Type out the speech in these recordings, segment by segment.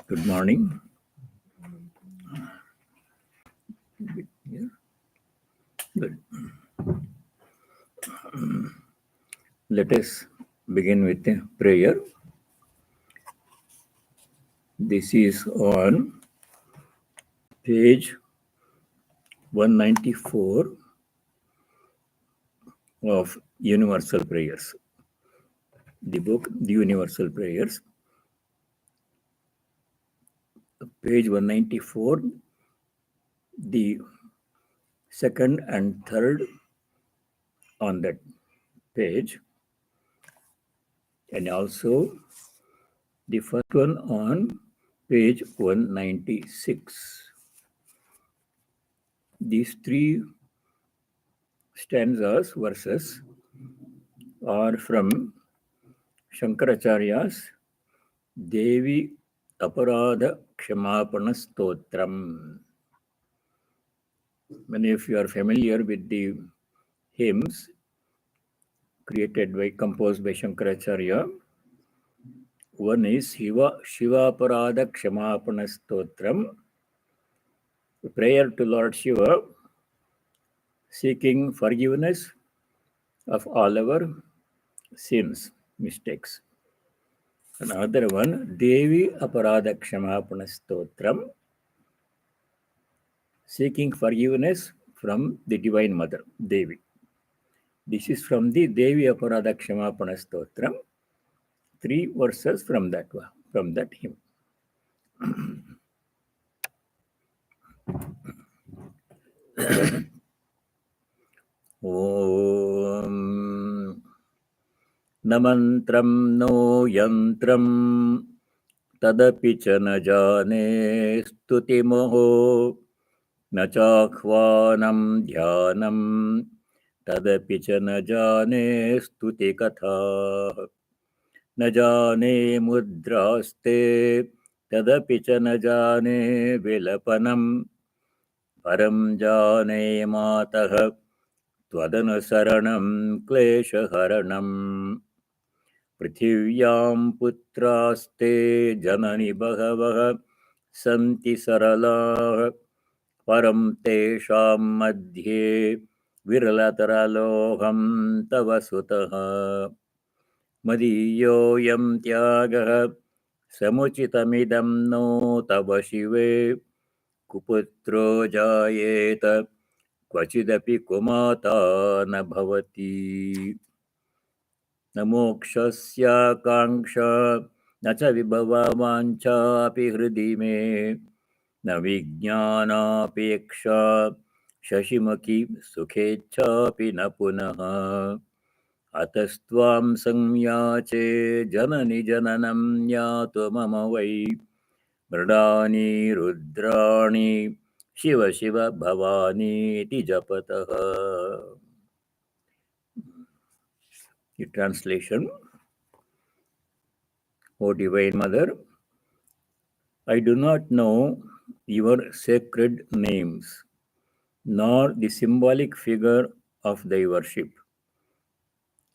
Good morning. Yeah, good. Let us begin with a prayer. This is on page 194 of Universal Prayers. The book, The Universal Prayers, page 194, the second and third on that page, and also the first one on page 196. These three stanzas, verses, are from Shankaracharya's Devi Aparadha Kshamapana Stotram. Many of you are familiar with the hymns composed by Shankaracharya. One is Shiva Aparadha Kshamapana Stotram, a prayer to Lord Shiva seeking forgiveness of all our sins, mistakes. Another one, Devi Aparadha Kshamapana Stotram, seeking forgiveness from the Divine Mother, Devi. This is from the Devi Aparadha Kshamapana Stotram. 3 verses from that hymn. Om Namantram no yantram tadapi cha na jane stutimoho na chakvanam dhyanam tadapi cha na jane stuti katha न जाने मुद्रास्ते तदपि च न जाने विलपनं परं जाने मातः त्वदनुसरणं क्लेशहरणं पृथिव्यां पुत्रास्ते जननि बहवः सन्ति सरलाः परं तेषां मध्ये विरलतरलोहं तव सुतः मदीयोऽयं त्यागः समुचितमिदं नो तव शिवे कुपुत्रो जायेत क्वचिदपि कुमाता न भवति न मोक्षस्याकाङ्क्षा न च विभववाञ्छापि हृदि मे न विज्ञानापेक्षा शशिमुखी सुखेच्छापि न पुनः अतस्त्वां संयाचे जननि जननं यातु मम वै मृडानि रुद्राणि Shiv Shiv भवानीति जपतः. The translation: O Divine Mother, I do not know your sacred names, nor the symbolic figure of thy worship.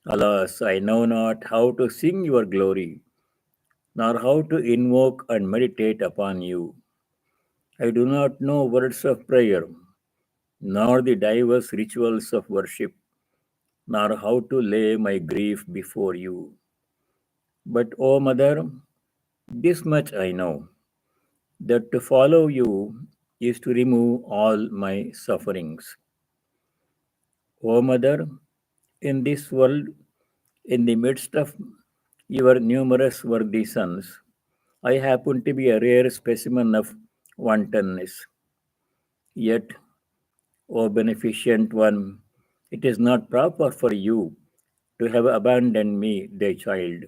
Alas, I know not how to sing your glory, nor how to invoke and meditate upon you. I do not know words of prayer, nor the diverse rituals of worship, nor how to lay my grief before you. But, O Mother, this much I know, that to follow you is to remove all my sufferings. O Mother, in this world, in the midst of your numerous worthy sons, I happen to be a rare specimen of wantonness. Yet, O beneficent one, it is not proper for you to have abandoned me, thy child.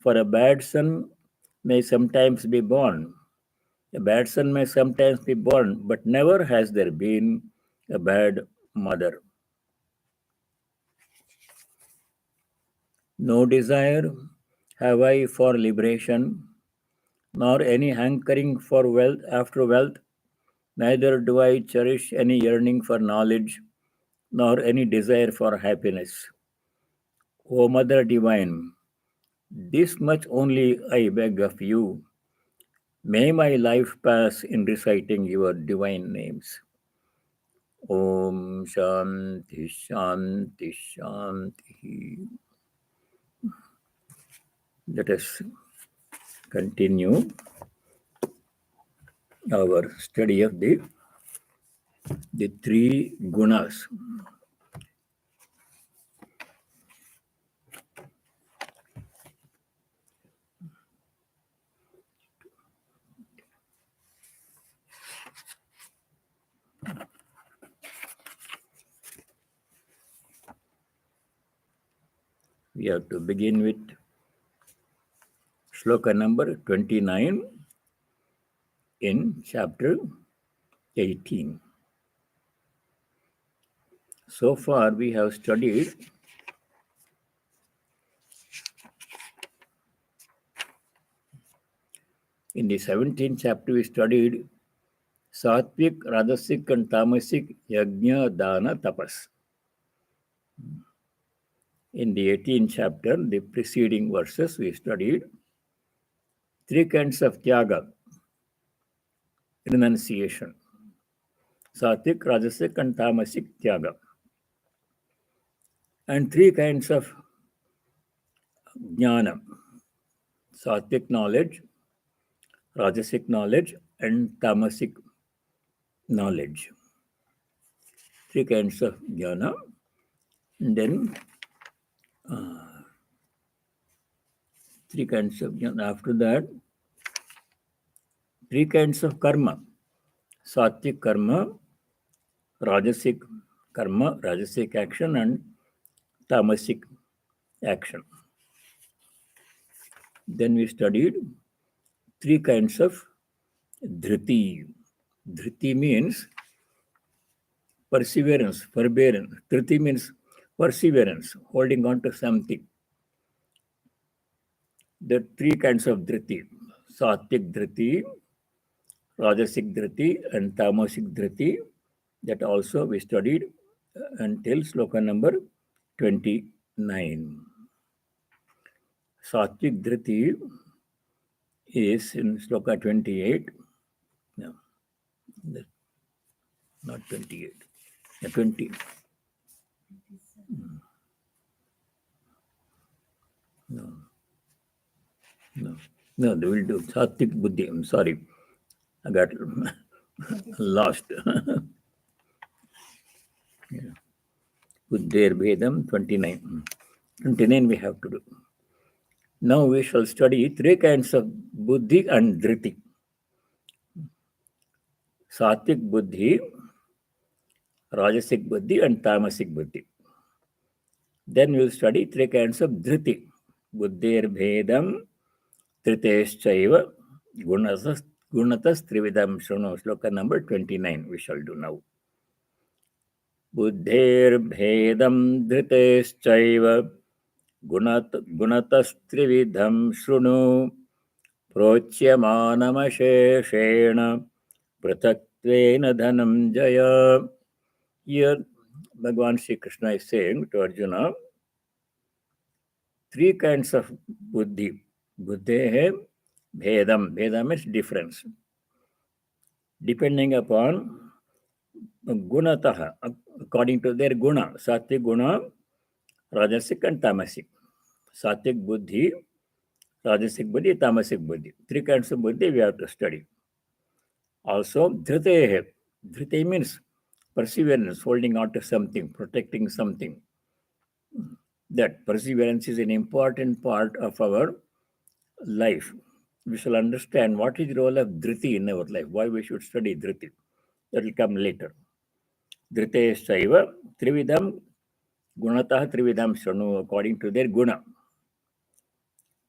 For a bad son may sometimes be born. A bad son may sometimes be born, but never has there been a bad mother. No desire have I for liberation, nor any hankering for wealth after wealth, neither do I cherish any yearning for knowledge, nor any desire for happiness. O Mother Divine, this much only I beg of you, May my life pass in reciting your divine names. Om Shanti Shanti Shanti. Let us continue our study of the three gunas. We have to begin with shloka number 29 in chapter 18. So far, we have studied in the 17th chapter, we studied Satvik, Rajasic, and Tamasic Yajna, Dana, Tapas. In the 18th chapter, the preceding verses, we studied three kinds of Tyaga, renunciation. Satvik, Rajasic, and Tamasic Tyaga. And three kinds of Jnana, Satvik knowledge, Rajasic knowledge, and Tamasic knowledge. Three kinds of Jnana. And then three kinds of Jnana. After that, three kinds of karma. Satvik karma, Rajasic karma, Rajasic action, and Tamasic action. Then we studied three kinds of dhriti. Dhriti means perseverance, forbearance. Dhriti means perseverance, holding on to something. There are three kinds of dhriti: Satvik dhriti, Rajasic dhriti, and Tamasic dhriti. That also we studied until sloka number 29. Satvik dhriti is in sloka 28. No, not 28. 20. No, they will do Satvik buddhi. I'm sorry. I got lost. Buddhir Bhedam 29. 29 we have to do. Now we shall study three kinds of buddhi and dhriti. Satvik buddhi, Rajasic buddhi, and Tamasic buddhi. Then we will study three kinds of dhriti. Buddhir Bhedam, Triteshchaiva, Gunatas Trividam Shruno. Sloka number 29 we shall do now. Buddhir-bhedam dhriteshchaiva gunatastrividham shruno prochyamanamasheshena pratatvena dhanam jaya. Here Bhagavan Sri Krishna is saying to Arjuna, three kinds of buddhi. Buddhehe bhedam. Bhedam means difference. Depending upon gunataha, according to their guna, sattvic guna, Rajasic and Tamasic. Sattvic buddhi, Rajasic buddhi, Tamasic buddhi. Three kinds of buddhi we have to study. Also, dhritehe. Dhrite means perseverance, holding on to something, protecting something. That perseverance is an important part of our life. We shall understand what is the role of dhriti in our life, why we should study dhriti. That will come later. Dhriteshchaiva trividam gunatah trividam shanu, according to their guna.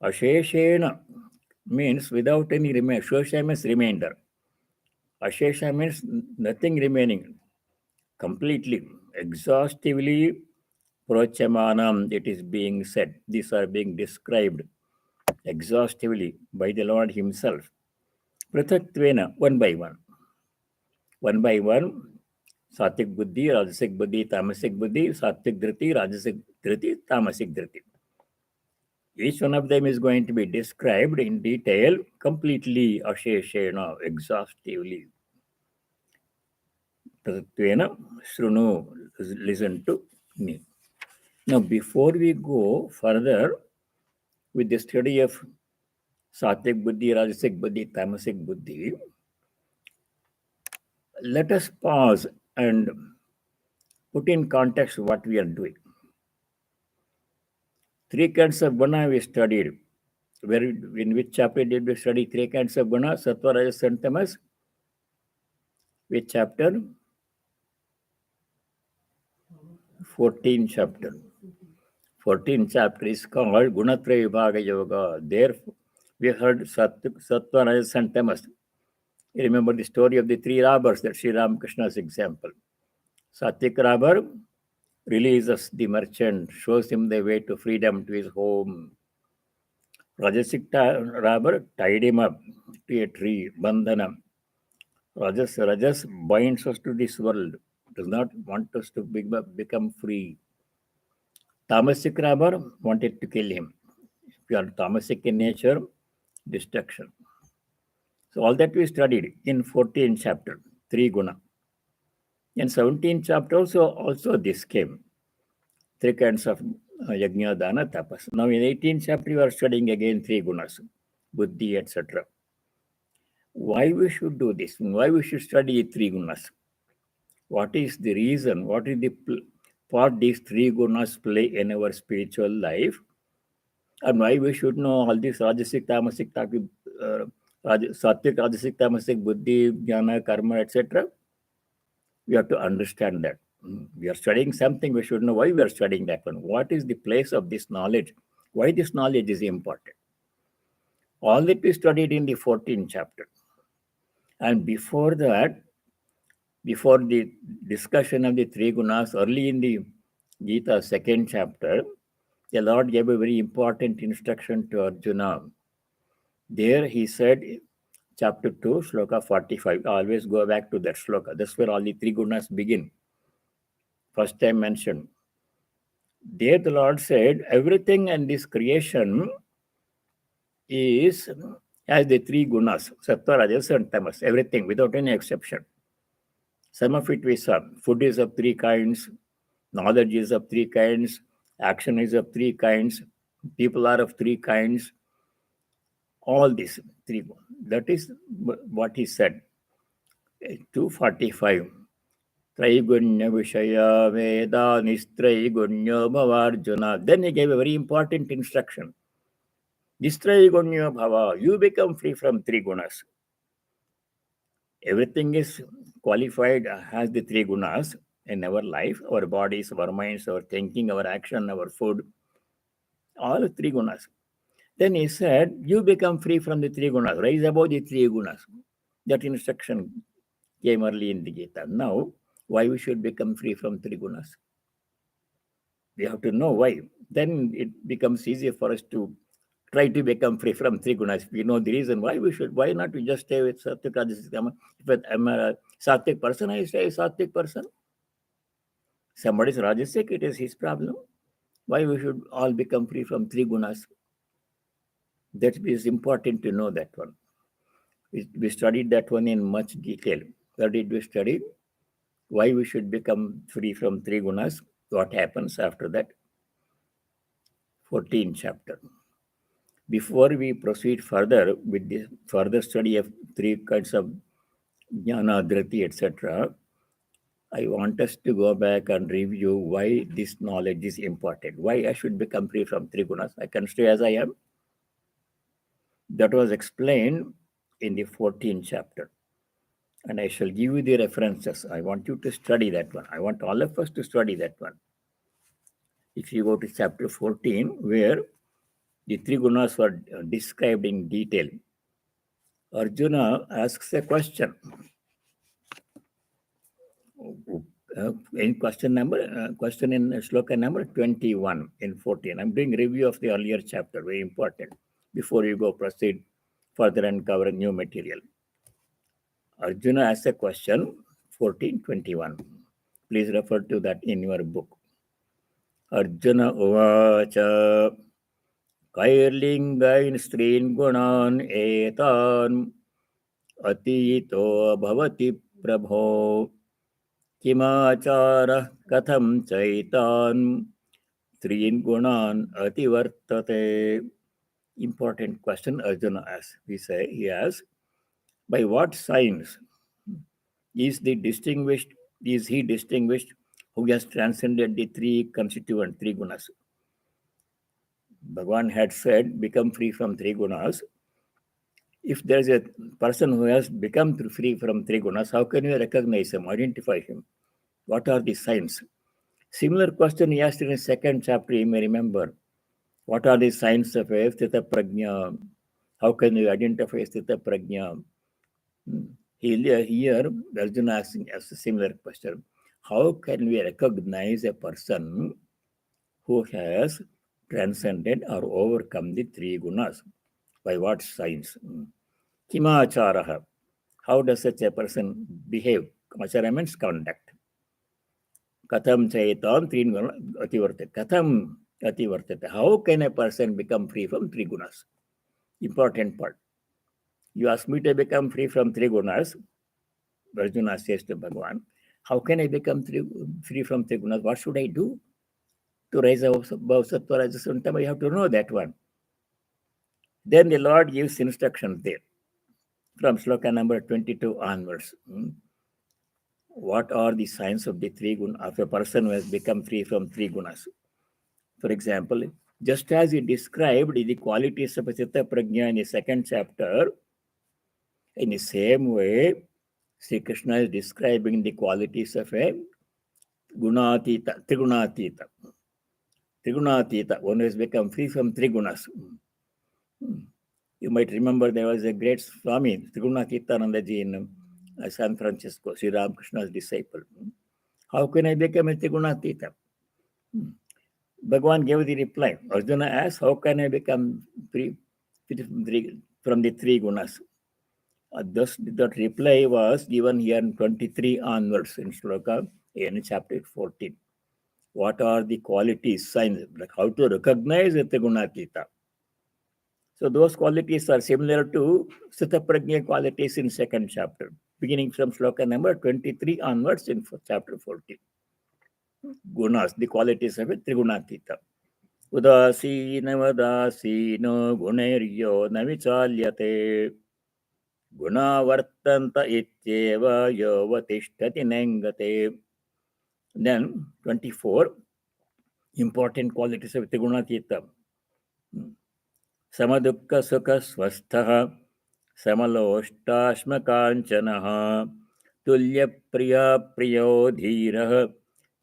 Asheshena means without any remainder. Shosha means remainder. Ashesha means nothing remaining. Completely, exhaustively, prochamanam, it is being said. These are being described exhaustively by the Lord Himself. Prathatvena, one by one. One by one, Satvik buddhi, Rajasic buddhi, Tamasic buddhi, Satvik dhriti, Rajasic dhriti, Tamasic dhriti. Each one of them is going to be described in detail, completely, asheshena, exhaustively. Shrunu, listen to me. Now, before we go further with the study of Sattvic Buddhi, Rajasic Buddhi, Tamasic Buddhi, let us pause and put in context what we are doing. Three kinds of guna we studied. In which chapter did we study three kinds of guna? Sattva, Rajas, and Tamas. Which chapter? 14th chapter. 14th chapter is called Gunatraya Vibhaga Yoga. There we heard Sattva, Rajas, and Tamas. You remember the story of the three robbers, that Sri Ramakrishna's example. Sattvic robber releases the merchant, shows him the way to freedom, to his home. Rajasic robber tied him up to a tree, bandhana. Rajas binds us to this world, does not want us to become free. Tamasic robber wanted to kill him. If you are tamasic in nature, destruction. So all that we studied in 14th chapter, three guna. In 17th chapter also this came. Three kinds of yajna, dana, tapas. Now in 18th chapter you are studying again three gunas, buddhi, etc. Why we should do this? Why we should study three gunas? What is the reason? What is the part these three gunas play in our spiritual life? And why we should know all these Rajasic, Tamasic, Sattvic, Rajasic, Tamasic, Buddhi, Jnana, Karma, etc. We have to understand that. We are studying something, we should know why we are studying that one. What is the place of this knowledge? Why this knowledge is important? All that we studied in the 14th chapter. And before that, before the discussion of the three gunas, early in the Gita, second chapter, the Lord gave a very important instruction to Arjuna. There he said, chapter 2, sloka 45, always go back to that sloka. That's where all the three gunas begin. First time mentioned. There the Lord said, everything in this creation is as the three gunas, sattva, rajas, and tamas, everything without any exception. Some of it we saw. Food is of three kinds, knowledge is of three kinds, action is of three kinds, people are of three kinds. All these three. That is what he said. 245. Traigunya Vishaya Veda Nistraigunya Bhavarjuna. Then he gave a very important instruction. Nistraigunya Bhava. You become free from three gunas. Everything is qualified as the three gunas in our life, our bodies, our minds, our thinking, our action, our food, all three gunas. Then he said, you become free from the three gunas, rise above the three gunas. That instruction came early in the Gita. Now, why we should become free from three gunas? We have to know why. Then it becomes easier for us to try to become free from three gunas. We know the reason why we should. Why not we just stay with Sattvic, Rajasic, Tamas? If I'm a Sattvic person, I stay a Sattvic person. Somebody is Rajasic, it is his problem. Why we should all become free from three gunas? That is important to know that one. We studied that one in much detail. Where did we study? Why we should become free from three gunas? What happens after that? 14th chapter. Before we proceed further with the further study of three kinds of jnana, dhriti, etc., I want us to go back and review why this knowledge is important. Why I should become free from three gunas. I can stay as I am. That was explained in the 14th chapter. And I shall give you the references. I want you to study that one. I want all of us to study that one. If you go to chapter 14, where the three gunas were described in detail, Arjuna asks a question. In question in shloka number 21 in 14. I'm doing review of the earlier chapter, very important, before you go proceed further and cover new material. Arjuna asks a question, 14:21. Please refer to that in your book. Arjuna Uvacha कैर्लिङ्गैन् स्त्रीन् गुणान् एतान् अतीतो भवति प्रभो किमाचारः कथं चैतान् त्रीन् गुणान् अतिवर्तते. Important question Arjuna asks. He asks, by what signs is he distinguished who has transcended the three constituent three gunas? Bhagavan had said, become free from three gunas. If there is a person who has become free from three gunas, how can you recognize him, identify him? What are the signs? Similar question he asked in the second chapter, you may remember. What are the signs of a Sthita Prajna? How can you identify Sthita Prajna? Here, Arjuna asking us a similar question. How can we recognize a person who has transcended or overcome the three gunas? By what signs? Kimacharaha. How does such a person behave? Achara means conduct. Katham chaitam three gunas ativartate. Katham ativartate. How can a person become free from three gunas? Important part. You ask me to become free from three gunas. Arjuna says to Bhagavan, how can I become free from three gunas? What should I do to rise above sattva, rajas, and tama? You have to know that one. Then the Lord gives instructions there from sloka number 22 onwards. What are the signs of the three gunas of a person who has become free from three gunas? For example, just as he described the qualities of Chitta Prajna in the second chapter, in the same way, Sri Krishna is describing the qualities of a Gunatita, Trigunatita. Trigunatita, one who has become free from Trigunas. You might remember there was a great Swami, Trigunatitanandaji in San Francisco, Sri Ramakrishna's disciple. How can I become a Trigunatita? Bhagavan gave the reply. Arjuna asked, how can I become free from the three gunas? Thus, that reply was given here in 23 onwards in Shloka in chapter 14. What are the qualities, signs, like how to recognize the Gunatita? So those qualities are similar to Sthita Prajna qualities in second chapter, beginning from Shloka number 23 onwards in chapter 14. Gunas, the qualities of a Trigunatita. Udasinavadasino gunairyo navichalyate gunavartanta ityeva yovatishthati nengate. Then 24 important qualities of Trigunatita. Samadukka sukha swastha samaloshtasmakanchanaha tulya priya priyo dhiraha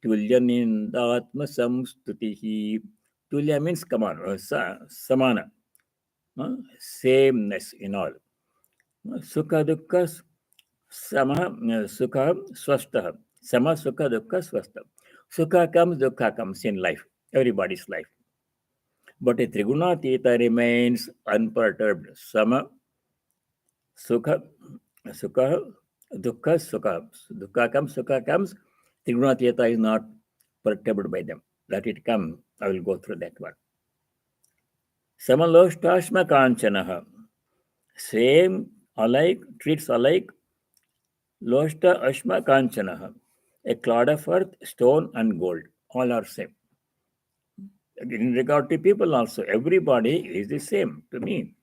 tulya nindatma samstutihi. Tulya means samana, sameness in all. Sukha dukkha sama sukha swastha. Sama sukha dukkha swastha. Sukha comes, dukkha comes in life, everybody's life. But a Trigunatita remains unperturbed. Sama, Sukha, Sukha, Dukkha, Sukha. Dukkha comes, Sukha comes. Trigunatita is not perturbed by them. Let it come. I will go through that one. Samaloštashma kanchanaha. Same, alike, treats alike. Loshta ashma kanchanaha. A clod of earth, stone, and gold. All are same. In regard to people also, everybody is the same to me.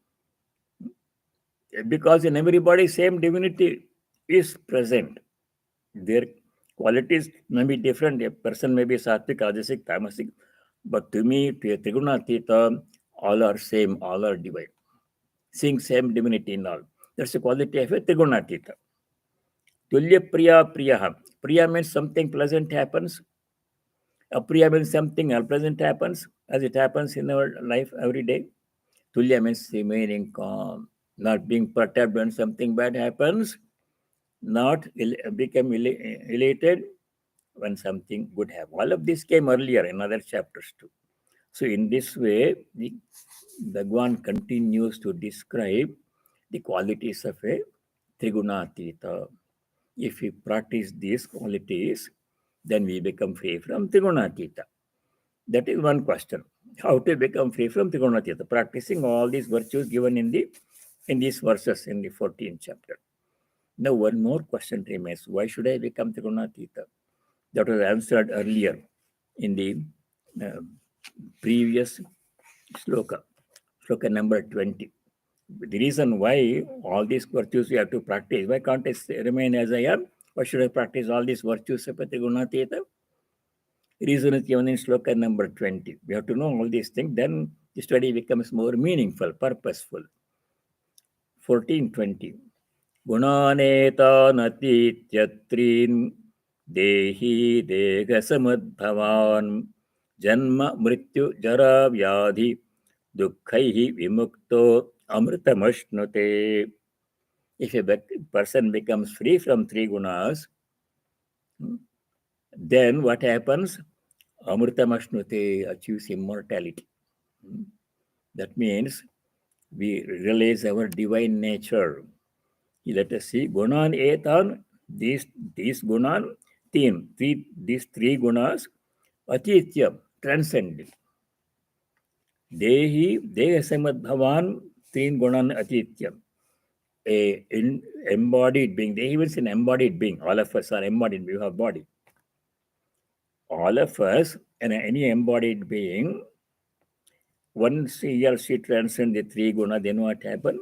Because in everybody, same divinity is present. Their qualities may be different. A person may be sattvic, rajasic, tamasic, but to me, to a Trigunatita, all are same, all are divine. Seeing same divinity in all. That's the quality of a Trigunatita. Tulya priya priyaha. Priya means something pleasant happens. Apriya means something unpleasant happens, as it happens in our life every day. Tulya means remaining calm, not being perturbed when something bad happens, not become elated when something good happens. All of this came earlier in other chapters too. So in this way, the Bhagwan continues to describe the qualities of a Trigunatita. If we practice these qualities, then we become free from Trigunatita. That is one question. How to become free from Trigunatita? Practicing all these virtues given in these verses in the 14th chapter. Now, one more question remains: why should I become Trigunatita? That was answered earlier in the uh, previous sloka, sloka number 20. The reason why all these virtues we have to practice, why can't I remain as I am? Why should I practice all these virtues? Gunatita? Reason is given in sloka number 20. We have to know all these things, then the study becomes more meaningful, purposeful. 14:20. Gunanetanatityattrin dehi dehasamadbhavan janma mrityu jara vyadhi dukkaihi vimukto amritamashnute. If a person becomes free from three gunas, then what happens? Amritamashnute, achieves immortality. That means we realize our divine nature. Let us see. Gunan etan, these gunan, these three gunas, atitya, transcendent. Dehi, dehasamad bhavan, teen gunan atitya. Embodied being. Dehi means an embodied being. All of us are embodied. We have body. All of us, and any embodied being, once he or she transcends the three guna, then what happens?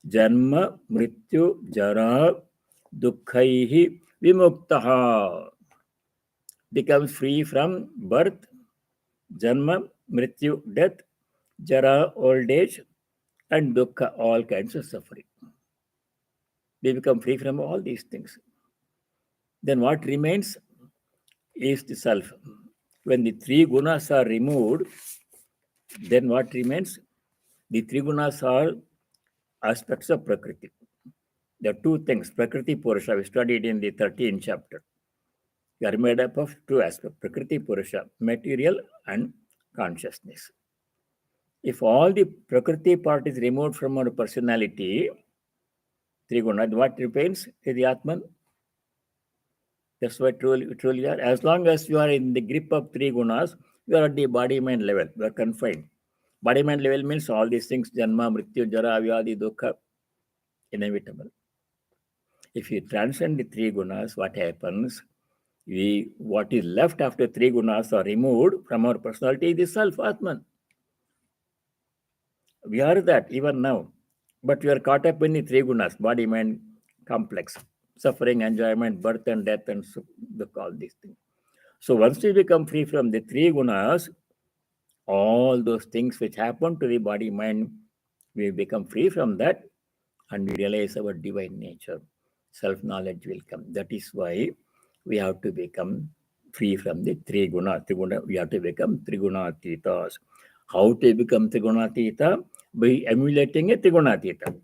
Janma, Mrityu, Jara, Dukkaihi, Vimuktaha. Becomes free from birth, Janma, Mrityu, death, Jara, old age, and Dukkha, all kinds of suffering. They become free from all these things. Then what remains is the self. When the three gunas are removed, then what remains? The three gunas are aspects of Prakriti. There are two things, Prakriti Purusha, we studied in the 13th chapter. We are made up of two aspects, Prakriti Purusha, material and consciousness. If all the Prakriti part is removed from our personality, Triguna, what remains is the Atman. That's what truly are. As long as you are in the grip of three gunas, you are at the body mind level, you are confined. Body mind level means all these things, Janma, Mrityu, Jara, Vyadi, Dukkha, inevitable. If you transcend the three gunas, what happens? What is left after three gunas are removed from our personality is the self, Atman. We are that even now. But we are caught up in the three gunas, body, mind, complex, suffering, enjoyment, birth and death, and all these things. So once we become free from the three gunas, all those things which happen to the body, mind, we become free from that and we realize our divine nature. Self-knowledge will come. That is why we have to become free from the three guna. We have to become Trigunatitas. How to become Trigunatita? By emulating a Trigunatita.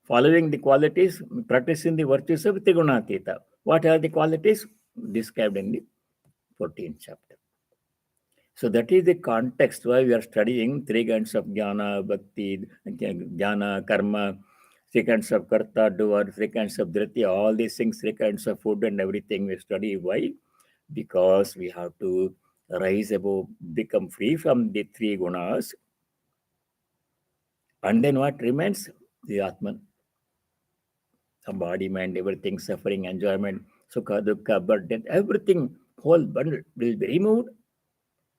Following the qualities, practicing the virtues of Trigunatita. What are the qualities? Described in the 14th chapter. So that is the context why we are studying three kinds of jnana, bhakti, jnana, karma, three kinds of karta, doer, three kinds of dhriti, all these things, three kinds of food and everything we study. Why? Because we have to rise above, become free from the three gunas. And then what remains? The Atman. The body, mind, everything, suffering, enjoyment, sukha, dukkha, birth, death, everything, whole bundle will be removed.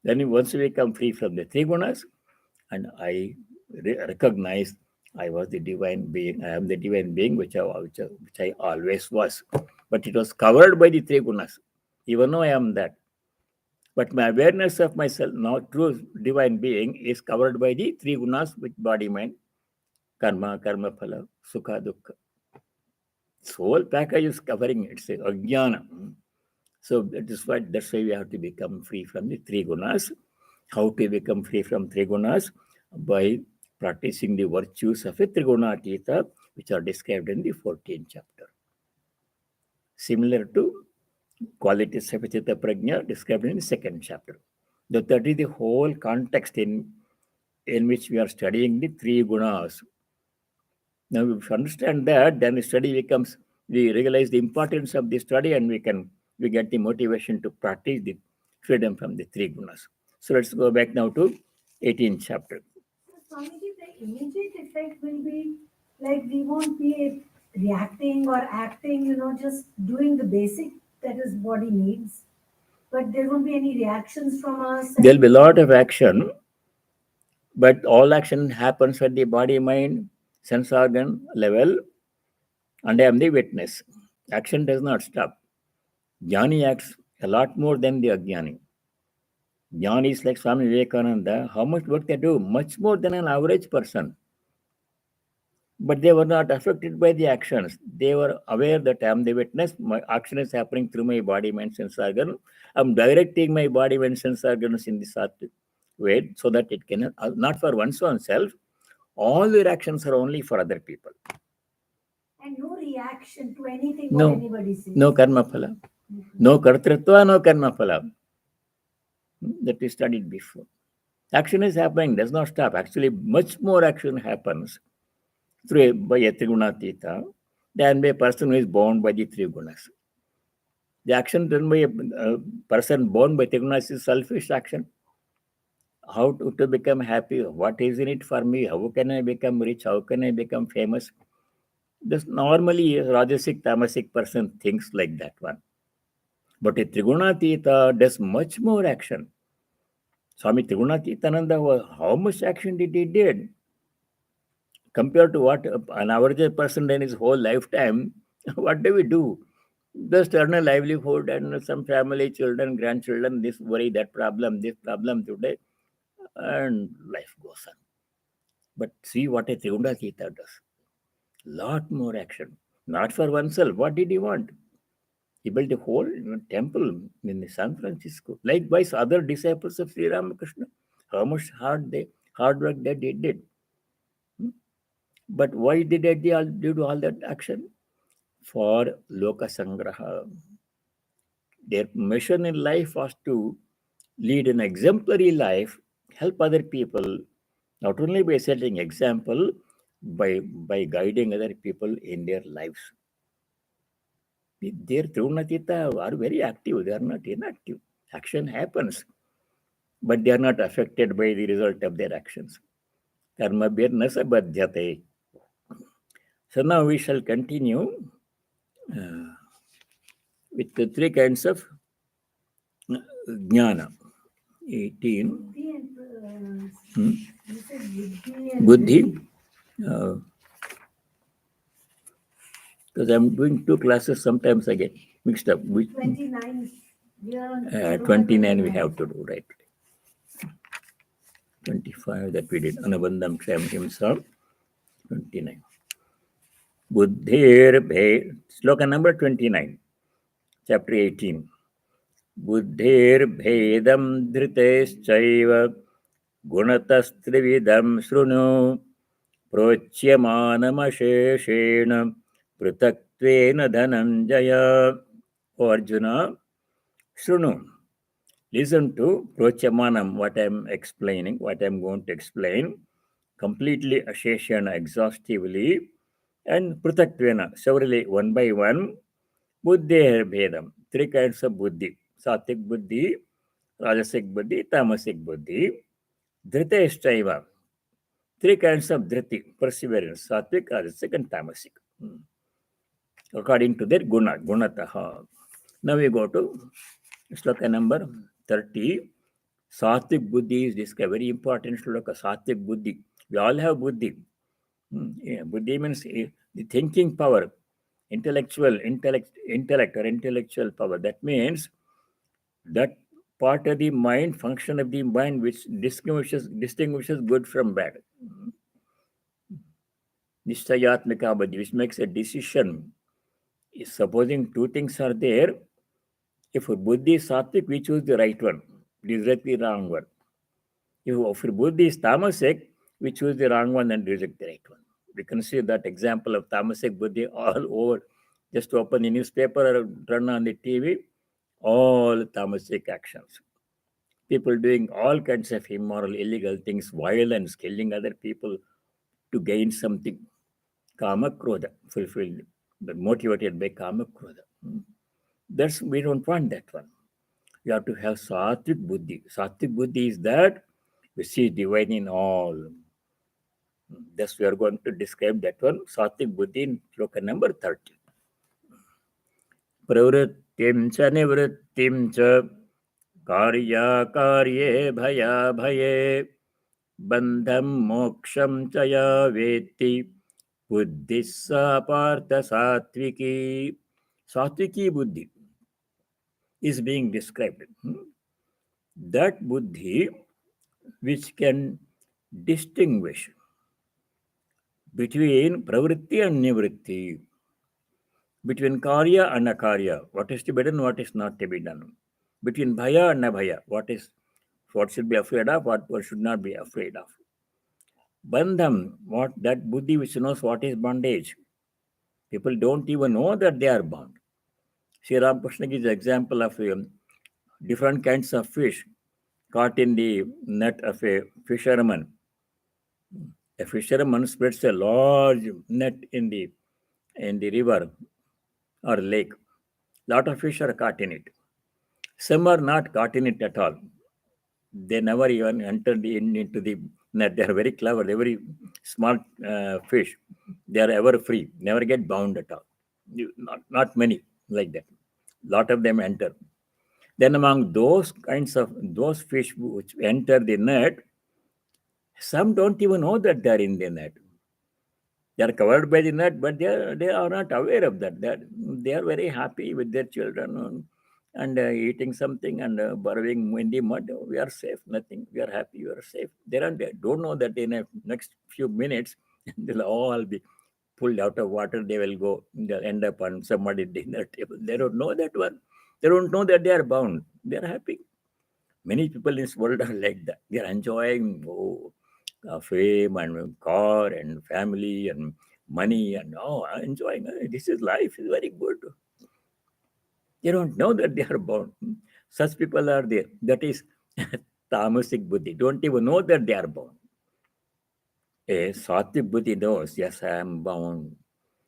Then once we become free from the three gunas, and I recognize I was the divine being, I am the divine being, which I always was. But it was covered by the three gunas. Even though I am that. But my awareness of myself, now true divine being, is covered by the three gunas, which body, mind, karma, karma phala, sukha, dukkha. This whole package is covering it. It's a ajnana. So that's why we have to become free from the three gunas. How to become free from three gunas? By practicing the virtues of a Trigunatita, which are described in the 14th chapter. Similar to qualities of Chitta Prajna described in the 2nd chapter. That is the whole context in which we are studying the three gunas. Now, if we understand that, then the study becomes, we realize the importance of the study and we get the motivation to practice the freedom from the three gunas. So let's go back now to 18th chapter. Swamiji, the immediate effect will be like we won't be reacting or acting, just doing the basic that his body needs. But there won't be any reactions from us. There'll be a lot of action, but all action happens at the body, mind, sense organ level, and I am the witness. Action does not stop. Jnani acts a lot more than the Ajnani. Jnani is like Swami Vivekananda. How much work they do? Much more than an average person. But they were not affected by the actions. They were aware that I am the witness. My action is happening through my body, mind, sense organ. I'm directing my body, mind, sense organs in the sattvic way so that it can, not for one's own self, all your actions are only for other people. And no reaction to anything No, what anybody says. no karma phala. No kartritva, no karma phala. That we studied before. Action is happening, does not stop. Actually, much more action happens by a trigunatita than by a person who is born by the three gunas. The action done by a person born by trigunas is selfish action. How to become happy? What is in it for me? How can I become rich? How can I become famous? This normally a Rajasic, Tamasic person thinks like that one. But a Trigunatita does much more action. Swami Trigunatitananda, how much action did he did? Compared to what an average person done his whole lifetime, what do we do? Just earn a livelihood and some family, children, grandchildren, this worry, that problem, this problem today, and life goes on. But see what a Trigunatita does. Lot more action. Not for oneself. What did he want? He built a whole temple in San Francisco. Likewise, other disciples of Sri Ramakrishna, how much hard work that they did. But why did they do all that action? For Loka Sangraha. Their mission in life was to lead an exemplary life, help other people, not only by setting example, by guiding other people in their lives. Their Trunatita are very active, they are not inactive. Action happens, but they are not affected by the result of their actions. Karma bir nasabadhyate. So now we shall continue with the three kinds of jnana. 18. Buddhi. Because I'm doing two classes, sometimes I get mixed up. 29. 29 we have to do, right? 25 that we did. Anabandham Ksham Himsa. 29. Buddhir Bhe. Sloka number 29. Chapter 18. Buddhir Bhedam Dhriteschaiva Gunatastrividam Shrunu Prochyamanamasheshena Prutatvena Dhananjaya. O Arjuna, Shrunu. Listen to Prochamanam, what I am explaining, what I am going to explain, completely Asheshana, exhaustively, and Prutatvena, severally, one by one, Buddhi Bhedam, three kinds of Buddhi, Sattvic Buddhi, Rajasic Buddhi, Tamasic Buddhi, Dhriteshchaiva, three kinds of Dhriti, perseverance, Sattvic, Rajasic, and Tamasic, according to their Gunataha. Now we go to sloka number 30. Sattvic Buddhi is this very important sloka. Sattvic Buddhi. We all have Buddhi. Yeah, Buddhi means the thinking power, intellect or intellectual power. That means that part of the mind, function of the mind, which distinguishes good from bad. Nishchayatmika Buddhi, which makes a decision. Supposing two things are there, if Buddhi is Sattvic, we choose the right one. Reject the wrong one. If Buddhi is Tamasic, we choose the wrong one and reject the right one. We can see that example of Tamasic Buddhi all over. Just open the newspaper or turn on the TV, all Tamasic actions. People doing all kinds of immoral, illegal things, violence, killing other people to gain something. Kama Krodha, fulfilled, but motivated by Kama Krodha. We don't want that one. We have to have Sattvic Buddhi. Sattvic Buddhi is that we see divine in all. Thus, we are going to describe that one, Sattvic Buddhi, in sloka number 30. Pravrittim cha nivrittim cha karya karye bhaya bhaye bandham moksham cha ya veti buddhissa partha sattviki. Sattviki Buddhi is being described. That Buddhi which can distinguish between pravritti and nivritti, between karya and akarya, what is to be done, what is not to be done, between bhaya and abhaya, what should be afraid of, what should not be afraid of. Bandham, what that buddhi which knows what is bondage. People don't even know that they are bound. Sri Ramakrishna gives the example of different kinds of fish caught in the net of a fisherman. A fisherman spreads a large net in the river or lake. Lot of fish are caught in it. Some are not caught in it at all. They never even enter into the net. They are very clever. They are very small fish. They are ever free. Never get bound at all. Not many like that. Lot of them enter. Then among those fish which enter the net, some don't even know that they are in the net. They are covered by the net, but they are not aware of that. They are very happy with their children and eating something and burrowing in the mud. We are safe, nothing. We are happy, we are safe. They don't know that in the next few minutes, they'll all be pulled out of water. They will go, they'll end up on somebody's dinner table. They don't know that one. They don't know that they are bound. They are happy. Many people in this world are like that. They are enjoying fame and car and family and money and enjoying. This is life. Is very good. They don't know that they are bound. Such people are there. That is tamasic buddhi. Don't even know that they are bound. A sattvic buddhi knows, yes, I am bound.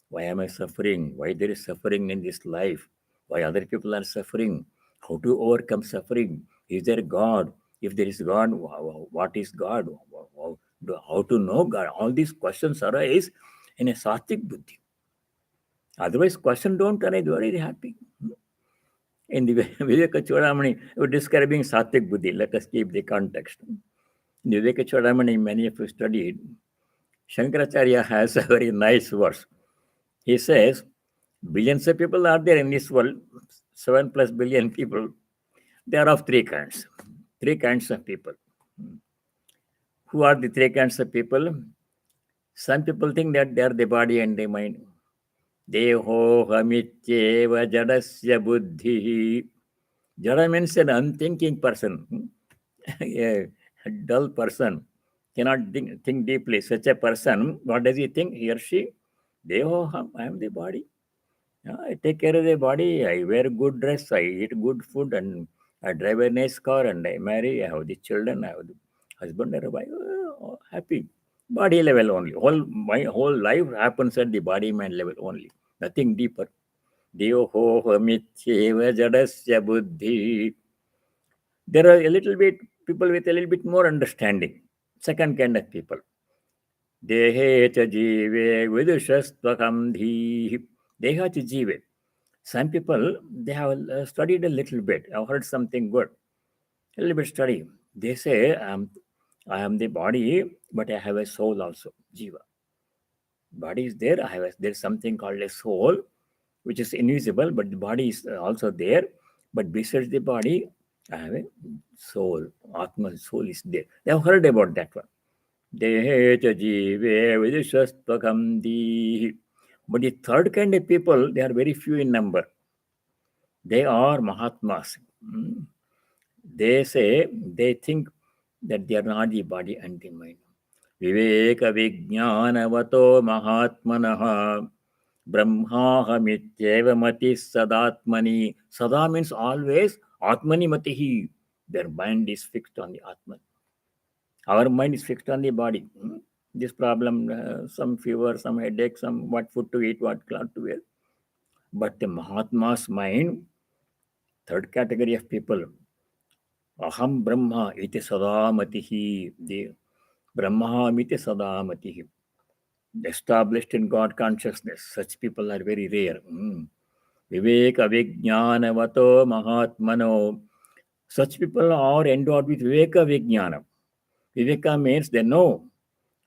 Why am I suffering? Why there is suffering in this life? Why other people are suffering? How to overcome suffering? Is there God? If there is God, what is God? How to know God? All these questions arise in a sattvic buddhi. Otherwise, question don't arise. Very happy. In the Viveka Chodamani, we're describing sattvic buddhi. Let us keep the context. In the Viveka Chodamani, many of you studied. Shankaracharya has a very nice verse. He says, billions of people are there in this world, 7+ billion people. They are of three kinds. Three kinds of people. Who are the three kinds of people? Some people think that they are the body and the mind. Deho hamityeva jadasya buddhi. Jada means an unthinking person, a dull person, cannot think deeply. Such a person, what does he think? He or she? Deho, I am the body. Yeah, I take care of the body. I wear good dress. I eat good food, and I drive a nice car, and I marry. I have the children. I have the husband or wife. Happy. Body level only. My whole life happens at the body mind level only. Nothing deeper. Deho mityeva jadasya buddhi. There are a little bit people with a little bit more understanding. Second kind of people. Dehe cha jive vidushastvakam dhi. Deha cha jive. Some people, they have studied a little bit. I've heard something good. A little bit study. They say, I am the body, but I have a soul also. Jiva. Body is there. There's something called a soul, which is invisible, but the body is also there. But besides the body, I have a soul. Atma, soul is there. They have heard about that one. Dehe cha jive vidishastvakam di. But the third kind of people, they are very few in number. They are Mahatmas. They think that they are not the body and the mind. Viveka Vijnanavato Mahatmanaha Brahmahamityeva Mati Sadatmani. Sada means always, Atmani Matihi. Their mind is fixed on the Atman. Our mind is fixed on the body. This problem, some fever, some headache, some what food to eat, what cloth to wear. But the Mahatma's mind, third category of people, Aham Brahma iti sadamatihi. The Brahmahamiti sadamatihi. Established in God consciousness. Such people are very rare. Viveka Vijnanavato Mahatmano. Such people are endowed with Viveka Vijnana. Viveka means they know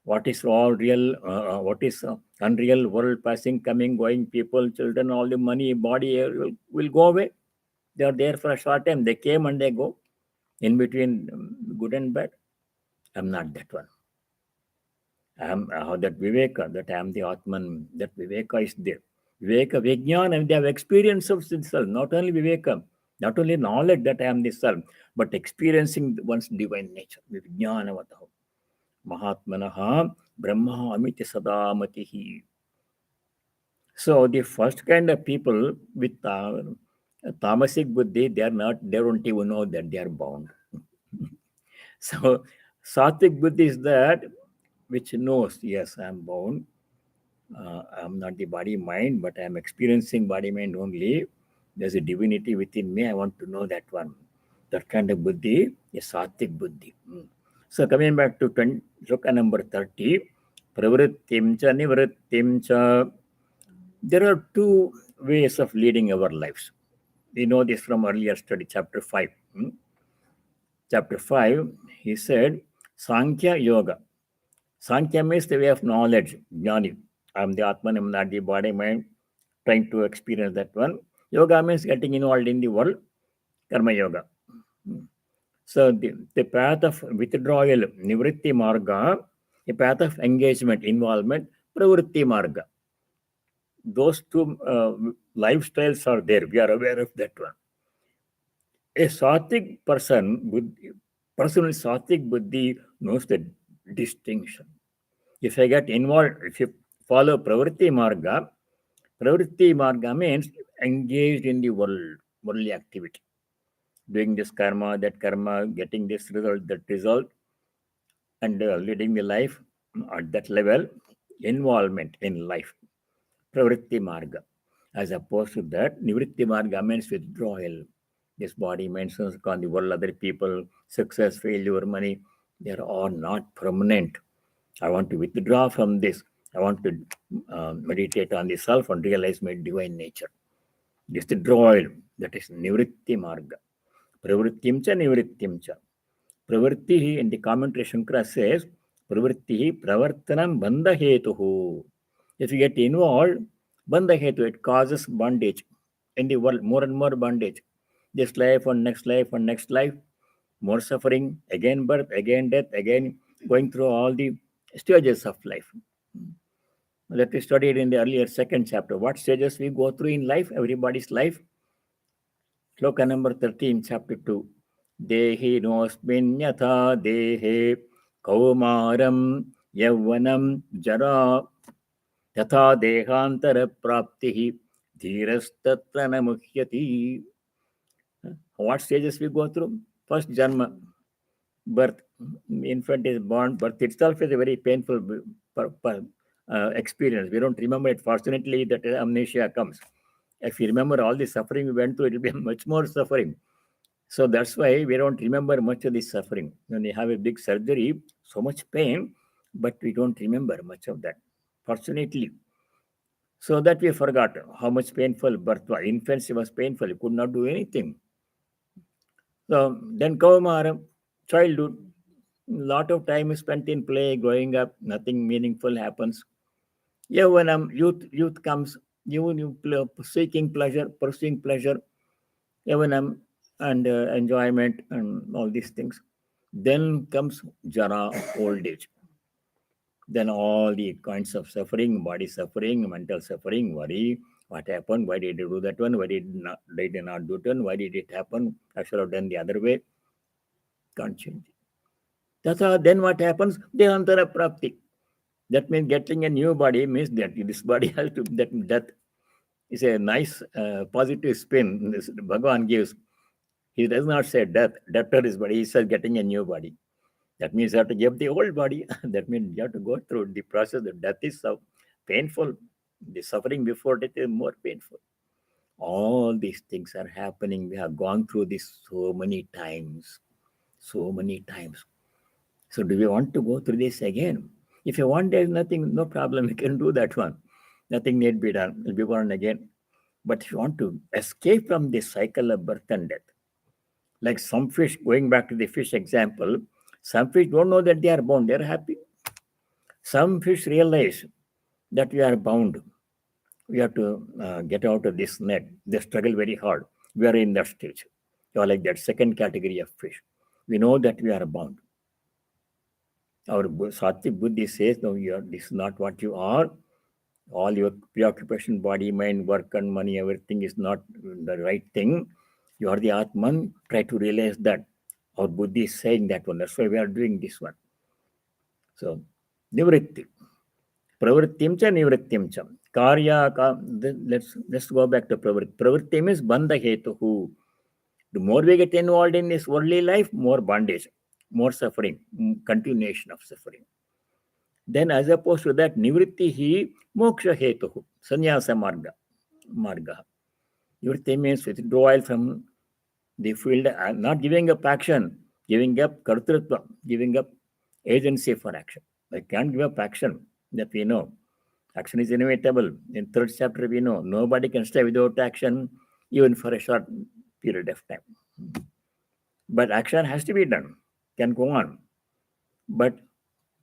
what is all real, what is unreal world, passing, coming, going, people, children, all the money, body will go away. They are there for a short time. They came and they go. In between good and bad. I'm not that one. I am that Viveka, that I am the Atman, that Viveka is there. Viveka, Vijnana, and they have experience of the self, not only Viveka, not only knowledge that I am the self, but experiencing one's divine nature. Vijnana Vataho. Mahatmanaha Brahma Amiti Sadamatihi. So the first kind of people with tamasic buddhi, they don't even know that they are bound. So sattvic buddhi is that which knows, yes, I am bound. I am not the body mind, but I am experiencing body mind only. There's a divinity within me. I want to know that one. That kind of buddhi is sattvic buddhi. So coming back to sloka number 30, pravrittim cha nivrittim cha. There are two ways of leading our lives. We know this from earlier study, chapter 5. Chapter 5, he said, Sankhya Yoga. Sankhya means the way of knowledge, jnani. I am the Atman, I am not the body, mind, trying to experience that one. Yoga means getting involved in the world, karma yoga. So the path of withdrawal, nivritti marga, a path of engagement, involvement, pravritti marga. Those two lifestyles are there. We are aware of that one. A sattvic person with sattvic buddhi knows the distinction. If I get involved, if you follow Pravritti Marga means engaged in the world, worldly activity, doing this karma, that karma, getting this result, that result, and leading the life at that level, involvement in life, Pravritti Marga. As opposed to that, Nivritti Marga means withdrawal. This body, mentions on the world, other people, success, failure, money, they are all not permanent. I want to withdraw from this. I want to meditate on the self and realize my divine nature. Withdrawal, that is Nivritti Marga. Pravrittim cha Nivrittim cha. Pravritti, in the commentary, Shankara says, Pravritti pravartanam bandha hetuhu. If you get involved, bandha hetu, it causes bondage in the world, more and more bondage. This life and next life, more suffering, again birth, again death, again going through all the stages of life. That we studied in the earlier second chapter. What stages we go through in life, everybody's life. Sloka number 13, chapter 2. Dehi nosmin yatha dehe kaumaram yavvanam jara yatha dehantara praptihi dhirastatra namuhyati. What stages we go through? First, janma, birth. Infant is born. Birth itself is a very painful experience. We don't remember it. Fortunately, that amnesia comes. If you remember all the suffering we went through, it will be much more suffering. So that's why we don't remember much of the suffering. When you have a big surgery, so much pain, but we don't remember much of that. Fortunately. So that we forgot how much painful birth was. Infancy was painful. You could not do anything. So then Kaumara, childhood, lot of time is spent in play, growing up, nothing meaningful happens. Yeah, when youth comes, seeking pleasure, pursuing pleasure, even and enjoyment and all these things. Then comes jara, old age. Then all the kinds of suffering, body suffering, mental suffering, worry. What happened? Why did you do that one? Why did you not do that one? Why did it happen? I should have done the other way. Can't change. That's how, then what happens? Dehantara prapti. That means getting a new body means that this body has to, that death is a nice positive spin this Bhagavan gives. He does not say death, debtor is body, he says getting a new body. That means you have to give the old body. That means you have to go through the process. The death is so painful. The suffering before death is more painful. All these things are happening. We have gone through this so many times. so many times. So do we want to go through this again? If you want, there's nothing, no problem. You can do that one. Nothing need be done. You'll be born again. But if you want to escape from this cycle of birth and death, like some fish, going back to the fish example, some fish don't know that they are bound. They're happy. Some fish realize that we are bound. We have to get out of this net. They struggle very hard. We are in that stage. You are like that second category of fish. We know that we are bound. Our Sattvic Buddhi says, no, this is not what you are. All your preoccupation, body, mind, work and money, everything is not the right thing. You are the Atman. Try to realize that. Our Buddhi is saying that one. That's why we are doing this one. So, Nivritti. Pravrittim cha nivrittim cha. Let's go back to pravritti. Pravritti means bandha hetuhu. The more we get involved in this worldly life, more bondage, more suffering, continuation of suffering. Then as opposed to that, nivritti hi moksha hetuhu, sannyasa marga. Nivritti means withdrawal from the field, not giving up action, giving up kartrutva, giving up agency for action. I can't give up action, that we know. Action is inevitable. In third chapter, we know nobody can stay without action, even for a short period of time. But action has to be done, can go on. But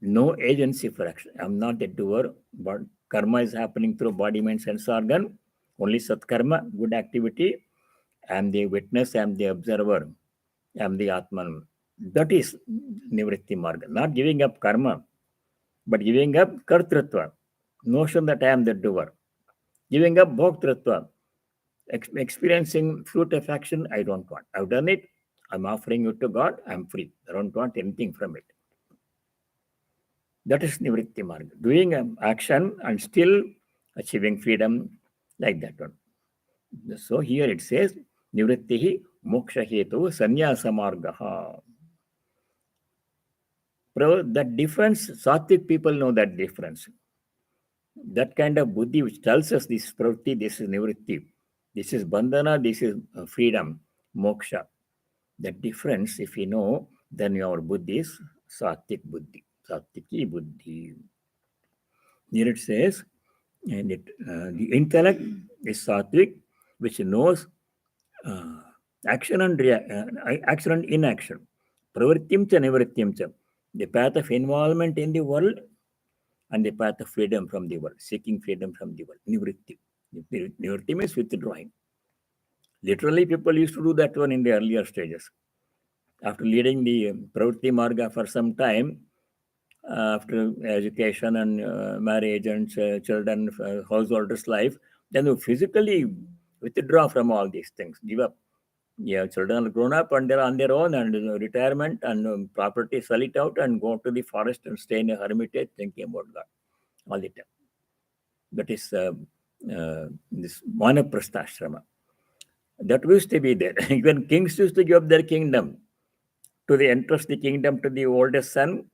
no agency for action. I'm not the doer, but karma is happening through body, mind, sense organ. Only satkarma, good activity. I'm the witness, I'm the observer, I'm the Atman. That is Nivritti Marga. Not giving up karma, but giving up kartrutva. Notion that I am the doer. Giving up bhoktritva. Experiencing fruit of action, I don't want. I've done it. I'm offering it to God. I'm free. I don't want anything from it. That is Nivritti Marga. Doing action and still achieving freedom, like that one. So here it says, Nivrittihi moksha hetu sannyasa margaha. That difference, Sattvic people know that difference. That kind of buddhi which tells us this pravritti, this is nivritti, this is bandhana, this is freedom, moksha. That difference, if you know, then your buddhi is Sattvic buddhi, Sattviki buddhi. Here it says, and the intellect is Sattvic, which knows uh, action and action and inaction. Pravrittim cha nivrittim cha. The path of involvement in the world and the path of freedom from the world, seeking freedom from the world. Nivritti. Nivritti means withdrawing. Literally, people used to do that one in the earlier stages. After leading the Pravritti Marga for some time, after education and marriage and children, householders' life, then you physically withdraw from all these things, give up. Yeah, children are grown up and they're on their own and retirement and property, sell it out and go to the forest and stay in a hermitage thinking about God all the time. That is this Vanaprastha. That used to be there. Even kings used to give up their kingdom to the entrust the kingdom to the oldest son,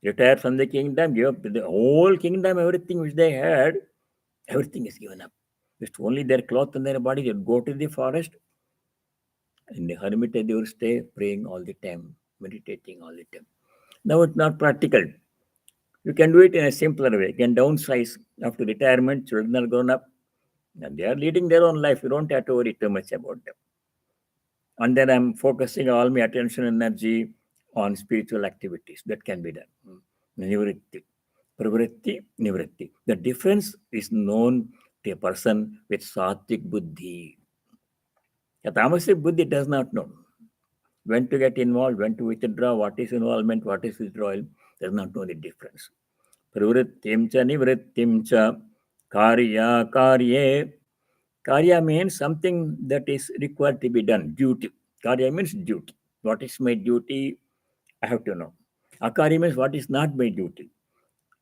retire from the kingdom, give up the whole kingdom, everything which they had, everything is given up. Just only their cloth and their body, they go to the forest. In the hermitage, they will stay praying all the time, meditating all the time. Now it's not practical. You can do it in a simpler way. You can downsize after retirement, children are grown up, and they are leading their own life. You don't have to worry too much about them. And then I'm focusing all my attention and energy on spiritual activities. That can be done. Nivritti. Pravritti, nivritti. The difference is known to a person with Sattvic buddhi. A tamasic buddhi does not know when to get involved, when to withdraw, what is involvement, what is withdrawal, does not know the difference. Pravrittim cha nivrittim cha karya karye. Karya means something that is required to be done, duty. Karya means duty. What is my duty? I have to know. Akarya means what is not my duty.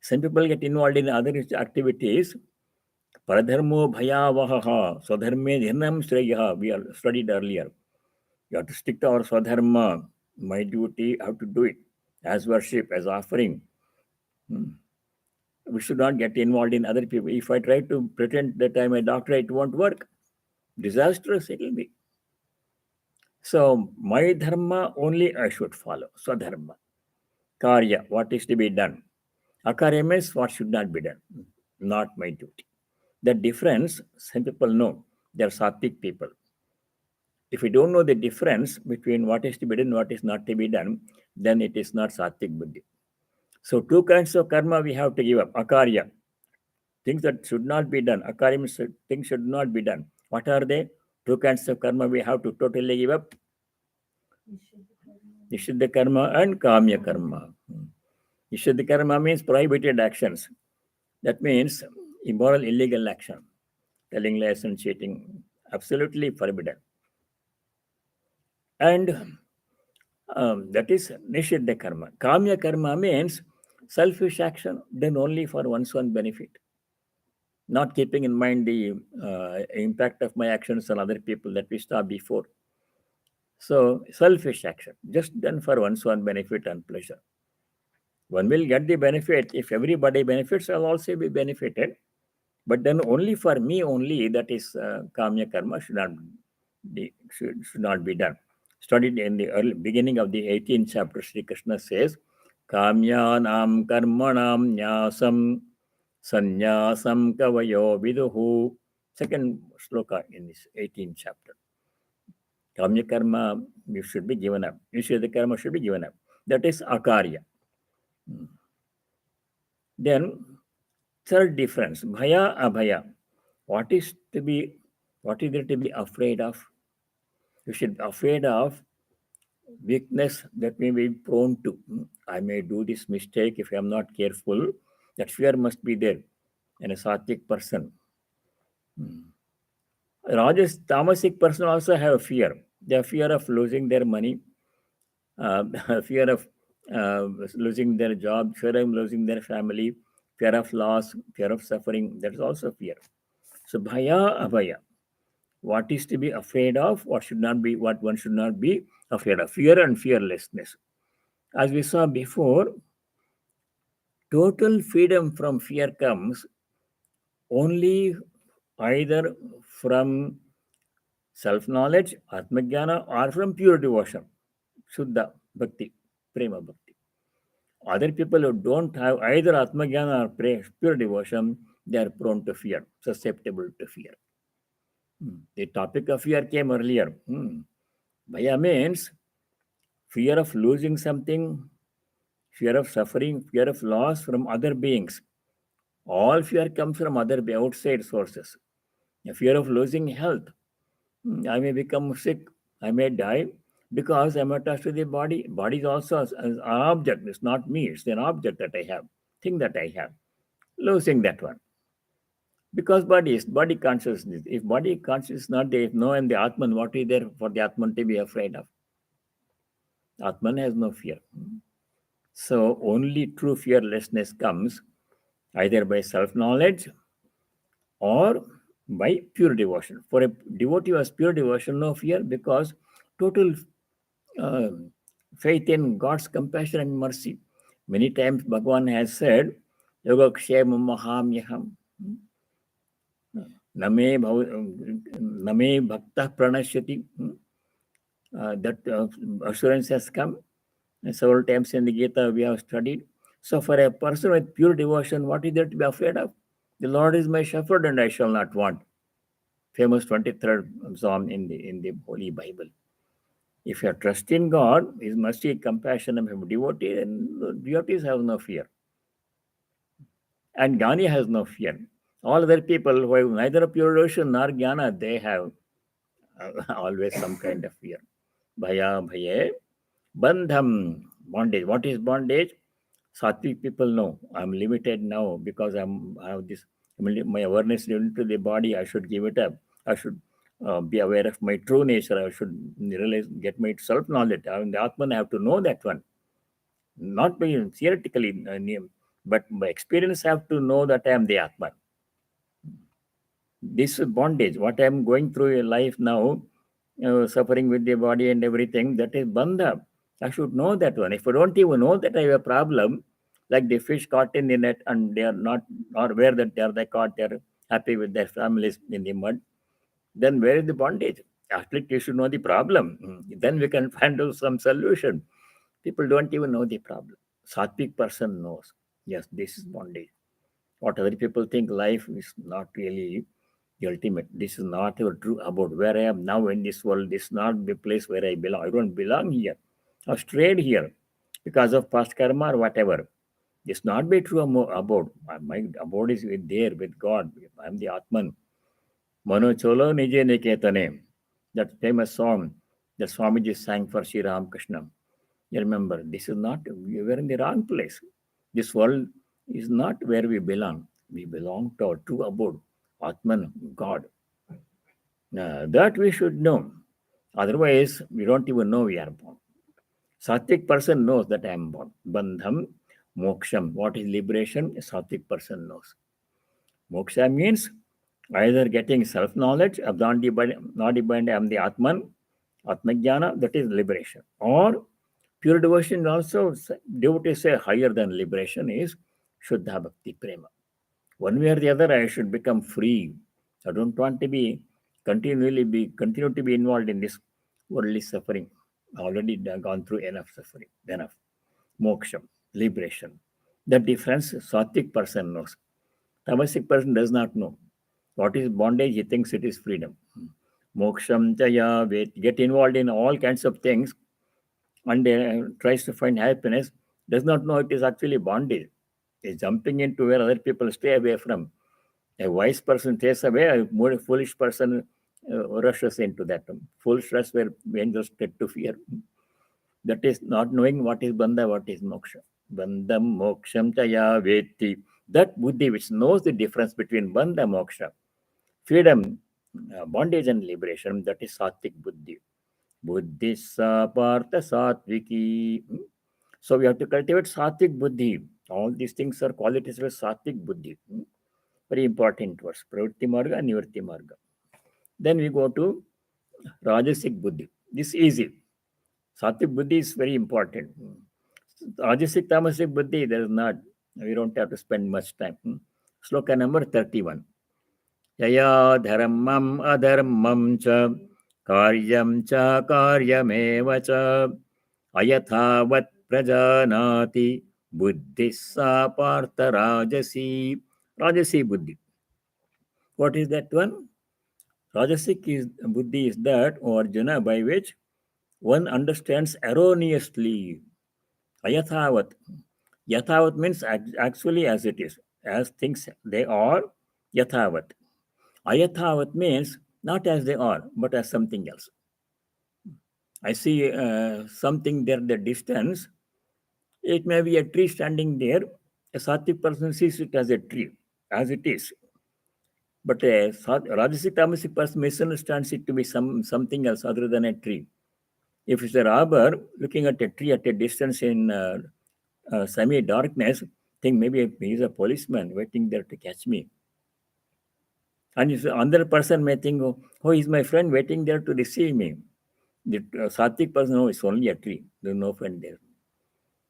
Some people get involved in other activities. Paradharmo bhayavaha, swadharme dharnam shreyah. We are studied earlier. You have to stick to our swadharma. My duty, I have to do it as worship, as offering. We should not get involved in other people. If I try to pretend that I'm a doctor, it won't work. Disastrous it will be. So my dharma only I should follow. Swadharma. Karya, what is to be done. Akarya means what should not be done. Not my duty. The difference, some people know. They are sattvic people. If you don't know the difference between what is to be done and what is not to be done, then it is not sattvic buddhi. So two kinds of karma we have to give up. Akarya, things that should not be done. Akarya means things should not be done. What are they? Two kinds of karma we have to totally give up. Nishiddha karma and kamya karma. Nishiddha karma means prohibited actions. That means immoral, illegal action. Telling lies and cheating, absolutely forbidden. And that is Nishiddha karma. Kamya karma means selfish action done only for one's own benefit, not keeping in mind the impact of my actions on other people that we saw before. So, selfish action, just done for one's own benefit and pleasure. One will get the benefit. If everybody benefits, I'll also be benefited. But then only for me only, that is kamya karma should not be done. Studied in the early beginning of the 18th chapter, Sri Krishna says, Kamyanam karmanam nyasam sanyasam kavayo viduhu. Second sloka in this 18th chapter. Kamya karma should be given up. Nishedha karma should be given up. That is akarya. Then third difference, bhaya abhaya. What is there to be afraid of? You should be afraid of weakness that may be prone to. I may do this mistake if I am not careful. That fear must be there in a sattvic person. Rajas, tamasic person also have fear. They have fear of losing their money, fear of losing their job, fear of losing their family, fear of loss, fear of suffering. That is also fear. So bhaya abhaya. What is to be afraid of, what should not be, what one should not be afraid of. Fear and fearlessness. As we saw before, total freedom from fear comes only either from self-knowledge, atmajnana, or from pure devotion, shuddha bhakti, prema bhakti. Other people who don't have either atmajnana or pure devotion, they are prone to fear, susceptible to fear. The topic of fear came earlier. Bhaya means fear of losing something, fear of suffering, fear of loss from other beings. All fear comes from other outside sources. A fear of losing health. I may become sick. I may die because I'm attached to the body. Body is also an object. It's not me. It's an object that I have, thing that I have. Losing that one. Because body is body consciousness. If body consciousness is not there, if no and the Atman, what is there for the Atman to be afraid of? Atman has no fear. So only true fearlessness comes either by self-knowledge or by pure devotion. For a devotee who has pure devotion, no fear, because total uh, faith in God's compassion and mercy. Many times Bhagavan has said, Yogakshem Mahamyaham. Name Bhakta Pranashyati. That assurance has come. And several times in the Gita we have studied. So for a person with pure devotion, what is there to be afraid of? The Lord is my shepherd and I shall not want. Famous 23rd Psalm in the Holy Bible. If you trust in God, His mercy, compassion, and devotee, and devotees have no fear. And Gnani has no fear. All other people who have neither pure devotion nor Jnana, they have always some kind of fear. Bhaya, bhaye, bandham, bondage. What is bondage? Sattvic people know I'm limited now because I have this. My awareness limited to the body. I should give it up. I should be aware of my true nature. I should realize, get my self knowledge. I mean, the Atman, I have to know that one, not by theoretically, but by experience. I have to know that I am the Atman. This bondage, what I am going through in life now, suffering with the body and everything, that is bandha. I should know that one. If I don't even know that I have a problem, like the fish caught in the net and they are not or aware that they are caught, they are happy with their families in the mud, then where is the bondage? At least you should know the problem. Then we can find out some solution. People don't even know the problem. Sattvic person knows. Yes, this is bondage. What other people think life is not really the ultimate. This is not your true abode. Where I am now in this world, this is not the place where I belong. I don't belong here. I've strayed here because of past karma or whatever. This not be true abode. My abode is there with God. I am the Atman. Mano Cholo Nije Niketane. That famous song that Swamiji sang for Sri Ramakrishna. You remember, this is not, we were in the wrong place. This world is not where we belong. We belong to our true abode, Atman, God. That we should know. Otherwise, we don't even know we are born. Sattvic person knows that I am born. Bandham, moksham. What is liberation? A Sattvic person knows. Moksha means either getting self-knowledge, of not dependent, I am the Atman, Atmajnana, that is liberation. Or pure devotion also, devotees say higher than liberation is Shuddha Bhakti Prema. One way or the other, I should become free. I don't want to continue to be involved in this worldly suffering. Already gone through enough suffering, enough. Moksha, liberation. The difference, Sattvic person knows. Tamasic person does not know. What is bondage? He thinks it is freedom. Moksham, Jaya, get involved in all kinds of things and tries to find happiness, does not know it is actually bondage. Is jumping into where other people stay away from. A wise person stays away, a more foolish person rushes into that. Foolish rush where angels get to fear. That is not knowing what is bandha, what is moksha. Bandham moksham chaya veti. That buddhi which knows the difference between bandha moksha, freedom, bondage and liberation, that is sattvic buddhi. Buddhi sa partha sattviki. So we have to cultivate sattvic buddhi. All these things are qualities of sattvic buddhi. Very important words. Pravritti marga and nivritti marga. Then we go to rajasic buddhi. This is easy. Sattvic buddhi is very important. Rajasic tamasic buddhi, there is not. We don't have to spend much time. Sloka number 31. Yaya dharmam adharmam cha karyam cha karyameva cha ayathavat prajanati buddhi sa partha rajasi. Rajasi buddhi. What is that one? Rajasic is, buddhi is that, or Arjuna, by which one understands erroneously. Ayathavat. Yathavat means actually as it is, as things they are, yathavat. Ayathavat means not as they are, but as something else. I see something there at the distance. It may be a tree standing there. A sattvic person sees it as a tree, as it is. But a Rajasic Tamasic person misunderstands it to be something else other than a tree. If it's a robber looking at a tree at a distance in semi-darkness, think maybe he's a policeman waiting there to catch me. And if another person may think, oh, he's my friend waiting there to receive me. The Sattvic person, oh, it's only a tree. There's no friend there.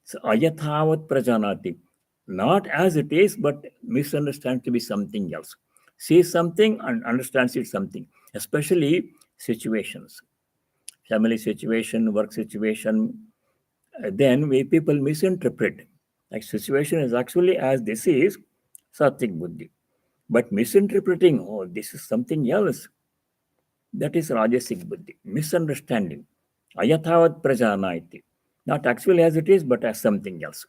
So ayathavat prajanati. Not as it is, but misunderstands to be something else. Sees something and understands it something, especially situations. Family situation, work situation, then we people misinterpret. Like situation is actually as this is, sattvic buddhi. But misinterpreting, oh, this is something else, that is rajasic buddhi, misunderstanding. Ayathavat prajanati. Not actually as it is, but as something else.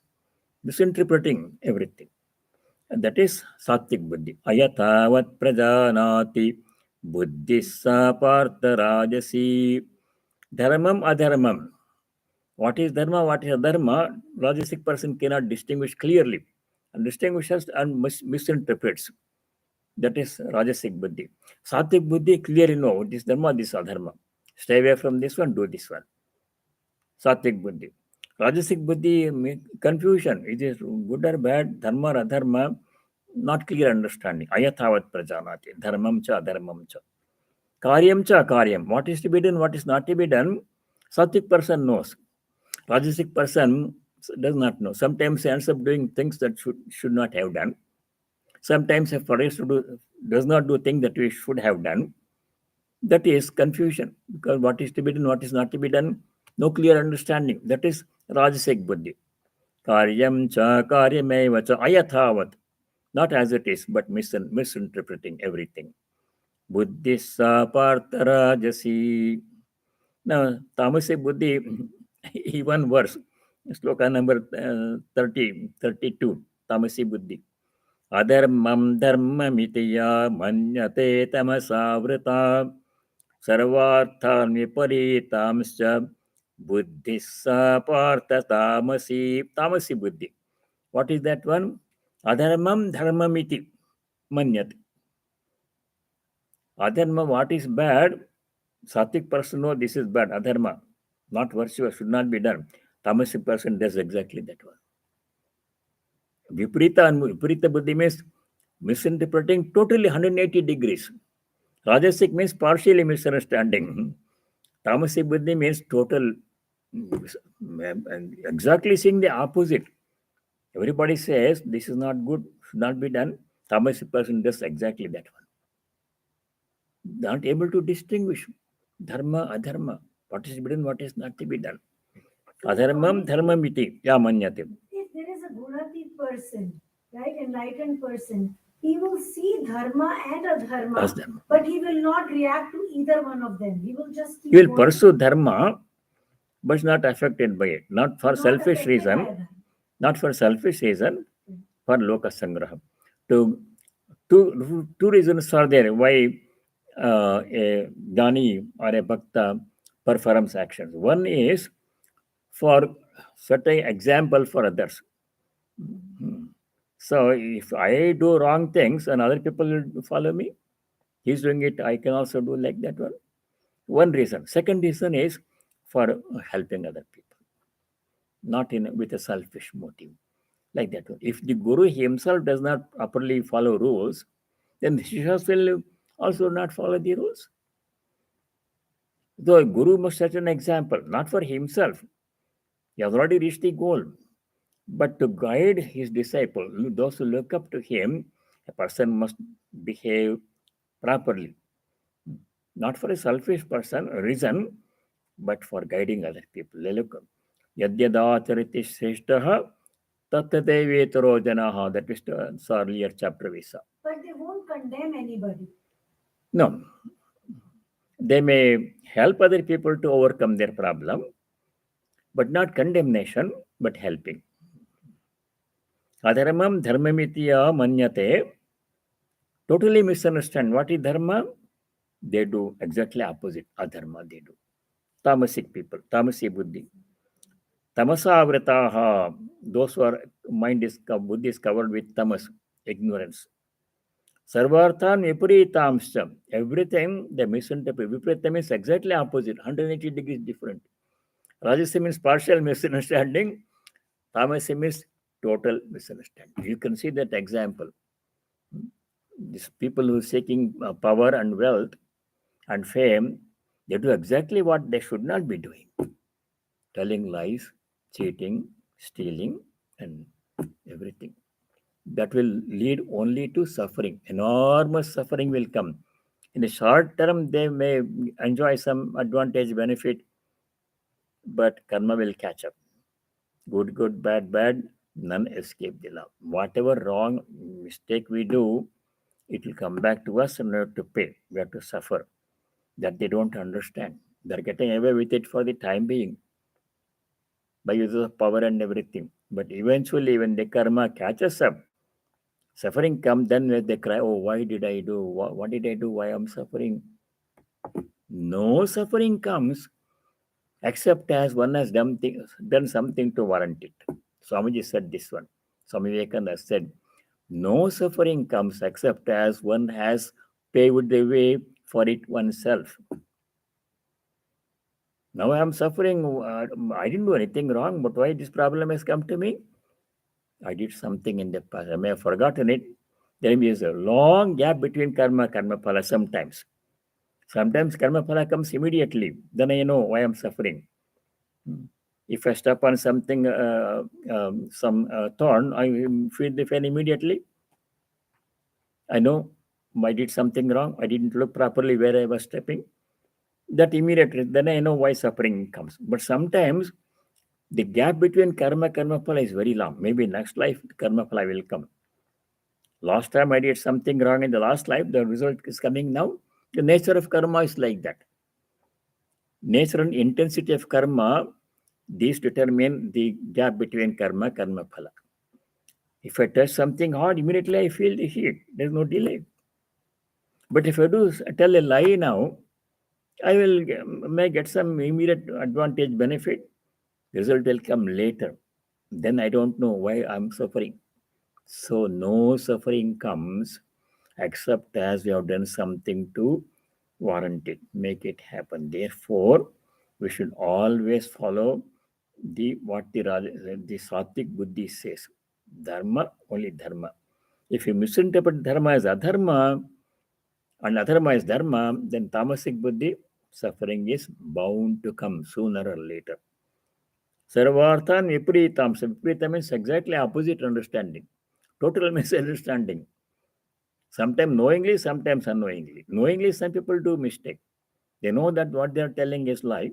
Misinterpreting everything. And that is sattvic buddhi. Ayathavat prajanati buddhi sa partha rajasi. Dharmam adharmam. What is dharma, what is adharma? Rajasic person cannot distinguish clearly and distinguishes and misinterprets. That is Rajasic buddhi. Sattvic buddhi clearly know this dharma, this adharma. Stay away from this one, do this one. Sattvic buddhi. Rajasic buddhi, confusion. Is it good or bad? Dharma or adharma? Not clear understanding. Ayathavat prajanati. Dharmam cha, dharmam cha. Karyam cha, karyam. What is to be done, what is not to be done? Sattvic person knows. Rajasic person does not know. Sometimes he ends up doing things that should not have done. Sometimes he forgets to do, does not do things that we should have done. That is confusion, because what is to be done, what is not to be done, no clear understanding. That is Rajasic Buddhi. Karyam cha karyameva cha ayathavat. Not as it is, but misinterpreting everything. Buddhissa partharajasi. Now, tamasic buddhi, even worse. Sloka number 32, tamasi buddhi. Adharmam dharmamitiya manyate tamasavrita sarvarthan viparitamscha buddhissa partha tamasi buddhi. What is that one? Adharmam dharmamiti manyate. Adharma, what is bad? Sattvic person know this is bad. Adharma, not virtue, should not be done. Tamasic person does exactly that one. Viparita and Viparita buddhi means misinterpreting totally 180 degrees. Rajasic means partially misunderstanding. Tamasic buddhi means total, exactly seeing the opposite. Everybody says this is not good, should not be done. Tamasic person does exactly that one. Not able to distinguish dharma, adharma, what is to be done, what is not to be done. Adharmam dharmamiti manyate. If there is a gunatit person, right, enlightened person, he will see dharma and adharma, but he will not react to either one of them. He will just keep He will going. pursue dharma, but not affected by it. Not for Not selfish affected reason. by that. Not for selfish reason. For loka sangraha. Two reasons are there why a Dani or a Bhakta performs actions. One is for certain example for others. So if I do wrong things and other people will follow me, he's doing it, I can also do like that one. One reason. Second reason is for helping other people, not in with a selfish motive. Like that one. If the Guru himself does not properly follow rules, then the Shishas will also not follow the rules. The Guru must set an example, not for himself. He has already reached the goal. But to guide his disciple, those who look up to him, a person must behave properly. Not for a selfish reason, but for guiding other people. Look, Yadyadachariti Shreshtaha Tattadevetaro Janaha. That is the earlier chapter we saw. But they won't condemn anybody. No. They may help other people to overcome their problem, but not condemnation, but helping. Adharmam dharmamitiya manyate. Totally misunderstand what is dharma. They do exactly opposite. Adharma they do. Tamasic people, tamasi buddhi. Tamasavrataha, those who are buddhi is covered with tamas, ignorance. Sarvarthan viparitamscha, everything they misinterpret. Viparita means exactly opposite, 180 degrees different. Rajasi means partial misunderstanding. Tamasi means total misunderstanding. You can see that example. These people who are seeking power and wealth and fame, they do exactly what they should not be doing. Telling lies, cheating, stealing, and everything. That will lead only to suffering. Enormous suffering will come. In the short term, they may enjoy some advantage, benefit, but karma will catch up. Good, good, bad, bad, none escape the law. Whatever wrong mistake we do, it will come back to us and we have to pay. We have to suffer. That they don't understand. They're getting away with it for the time being by use of power and everything. But eventually, when the karma catches up, suffering comes, then they cry, oh, why did I do? What did I do? Why I'm suffering? No suffering comes except as one has done something to warrant it. Swamiji said this one. Swami Vivekananda said, no suffering comes except as one has paved the way for it oneself. Now I am suffering. I didn't do anything wrong, but why this problem has come to me? I did something in the past. I may have forgotten it. There is a long gap between karma phala sometimes. Sometimes karma phala comes immediately. Then I know why I'm suffering. If I step on something, some thorn, I feel the pain immediately. I know I did something wrong. I didn't look properly where I was stepping. that immediately, then I know why suffering comes. But sometimes the gap between karma phala is very long. Maybe next life karma phala will come. Last time I did something wrong in the last life, the result is coming now. The nature of karma is like that. Nature and intensity of karma, these determine the gap between karma phala. If I touch something hard, immediately I feel the heat. There's no delay. But if I do tell a lie now, I will may get some immediate advantage benefit. Result will come later. Then I don't know why I'm suffering. So no suffering comes except as we have done something to warrant it, make it happen. Therefore, we should always follow the Sattvic Buddhi says. Dharma, only dharma. If you misinterpret dharma as adharma and adharma is dharma, then tamasic buddhi, suffering is bound to come sooner or later. Sarvarthan vipritam. Viprita means exactly opposite understanding. Total misunderstanding. Sometimes knowingly, sometimes unknowingly. Knowingly, some people do mistake. They know that what they are telling is lie,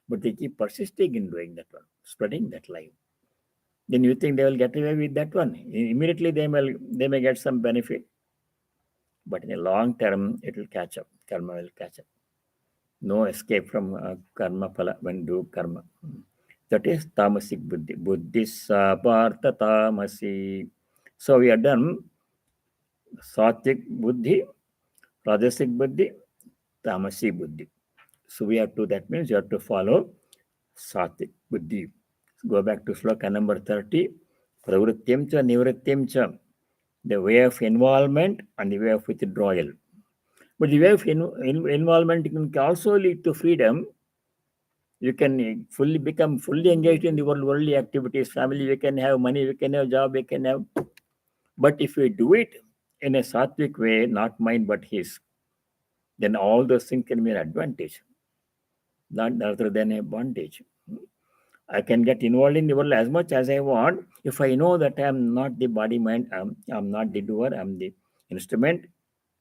but they keep persisting in doing that one, spreading that lie. Then you think they will get away with that one. Immediately they may get some benefit, but in the long term it will catch up. Karma will catch up. No escape from karma phala when do karma. That is tamasic buddhi. Buddhissa partha tamasi. So we are done sattvic buddhi, rajasic buddhi, tamasi buddhi. So we have to, that means you have to follow sattvic buddhi. Go back to sloka number 30. Pravrityam cha nivrityam cha. The way of involvement and the way of withdrawal. But the way of involvement can also lead to freedom. You can fully become fully engaged in the worldly activities, family, we can have money, we can have job, we can have. But if we do it in a sattvic way, not mine but his, then all those things can be an advantage, not rather than a bondage. I can get involved in the world as much as I want if I know that I am not the body mind, I'm not the doer, I'm the instrument,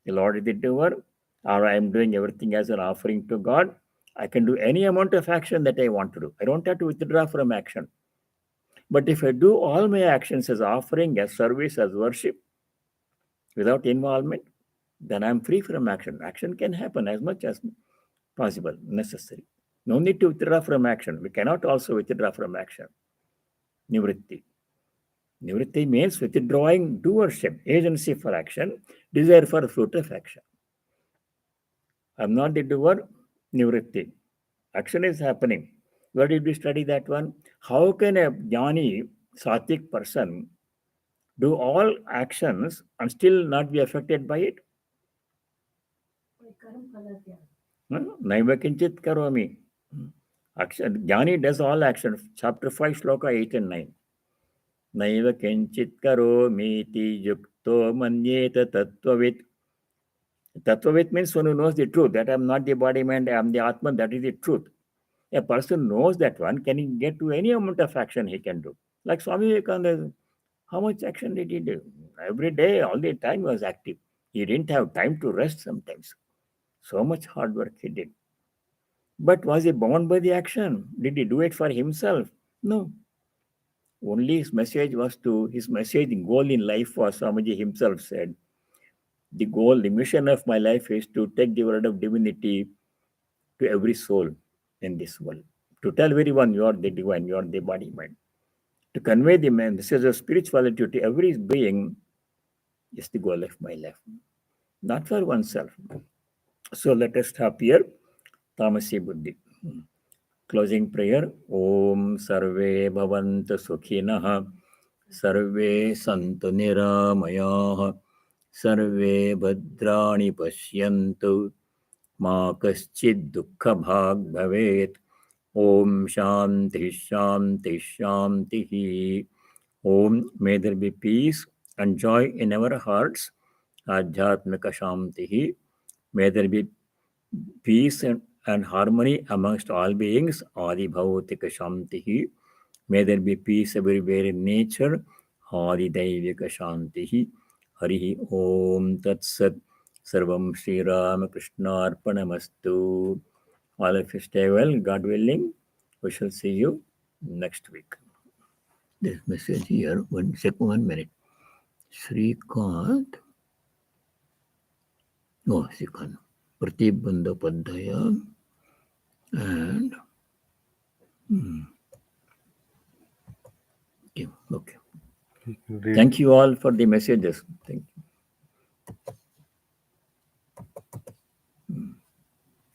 the Lord is the doer, or I am doing everything as an offering to God. I can do any amount of action that I want to do. I don't have to withdraw from action. But if I do all my actions as offering, as service, as worship, without involvement, then I'm free from action. Action can happen as much as possible, necessary. No need to withdraw from action. We cannot also withdraw from action. Nivritti. Nivritti means withdrawing doership, agency for action, desire for fruit of action. I'm not the doer, nivritti. Action is happening. Where did we study that one? How can a jnani, sattvic person do all actions and still not be affected by it? Naiva kinchit karomi. Action, jnani does all actions. Chapter 5, sloka 8 and 9. Naiva kinchit karomiti yukto manyeta tattvavit. Tattvavit means one who knows the truth, that I am not the body mind, I am the Atman, that is the truth. A person knows that one, can he get to any amount of action he can do? Like Swami Vivekananda, how much action did he do? Every day, all the time he was active. He didn't have time to rest sometimes. So much hard work he did. But was he bound by the action? Did he do it for himself? No. Only his message, goal in life was, Swamiji himself said, the goal, the mission of my life is to take the word of divinity to every soul in this world. To tell everyone you are the divine, you are the body mind. To convey the message of spirituality to every being is the goal of my life, not for oneself. So let us stop here. Tamasi Buddhi. Closing prayer. Om Sarve Bhavantu Sukhinah. Sarve Santu Niramayah. Sarve Bhadrani Pashyantu. Ma Kaschid Dukkha Bhag Bhavet. Om Shanti Shanti Shanti. Om, may there be peace and joy in our hearts. Adhyatmika Shanti. May there be peace and harmony amongst all beings. Adi Bhautika Shanti. May there be peace everywhere in nature. Adi Daivika Shanti. Hari Om Tat Sat. Sarvam Sri Rama Krishna Arpanamastu. All of you stay well, God willing. We shall see you next week. This message here, 1 minute. Srikant. Oh, Srikant. Pratibandha Padhaya and okay. Thank you all for the messages.